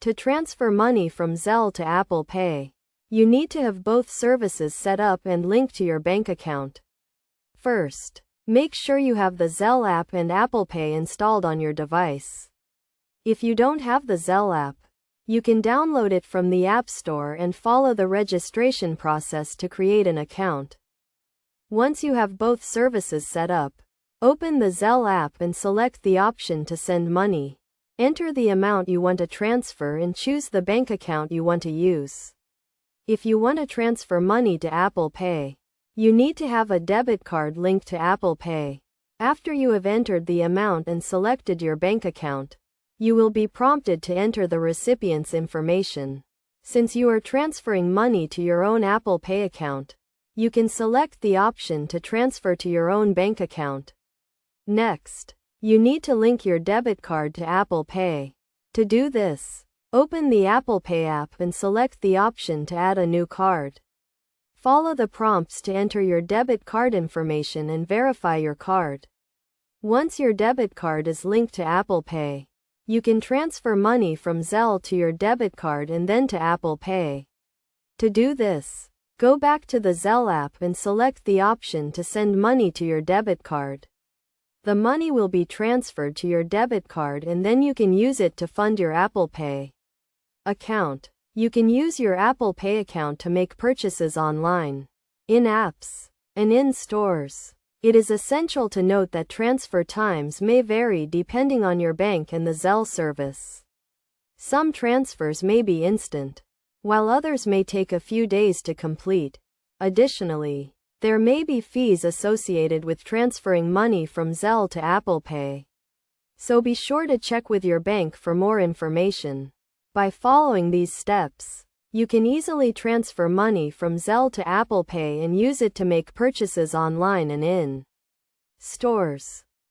To transfer money from Zelle to Apple Pay, you need to have both services set up and linked to your bank account. First, make sure you have the Zelle app and Apple Pay installed on your device. If you don't have the Zelle app, you can download it from the App Store and follow the registration process to create an account. Once you have both services set up, open the Zelle app and select the option to send money. Enter the amount you want to transfer and choose the bank account you want to use. If you want to transfer money to Apple Pay, you need to have a debit card linked to Apple Pay. After you have entered the amount and selected your bank account, you will be prompted to enter the recipient's information. Since you are transferring money to your own Apple Pay account, you can select the option to transfer to your own bank account. Next, you need to link your debit card to Apple Pay. To do this, open the Apple Pay app and select the option to add a new card. Follow the prompts to enter your debit card information and verify your card. Once your debit card is linked to Apple Pay, you can transfer money from Zelle to your debit card and then to Apple Pay. To do this, go back to the Zelle app and select the option to send money to your debit card. The money will be transferred to your debit card and then you can use it to fund your Apple Pay account. You can use your Apple Pay account to make purchases online, in apps, and in stores. It is essential to note that transfer times may vary depending on your bank and the Zelle service. Some transfers may be instant, while others may take a few days to complete. Additionally, there may be fees associated with transferring money from Zelle to Apple Pay. So be sure to check with your bank for more information. By following these steps, you can easily transfer money from Zelle to Apple Pay and use it to make purchases online and in stores.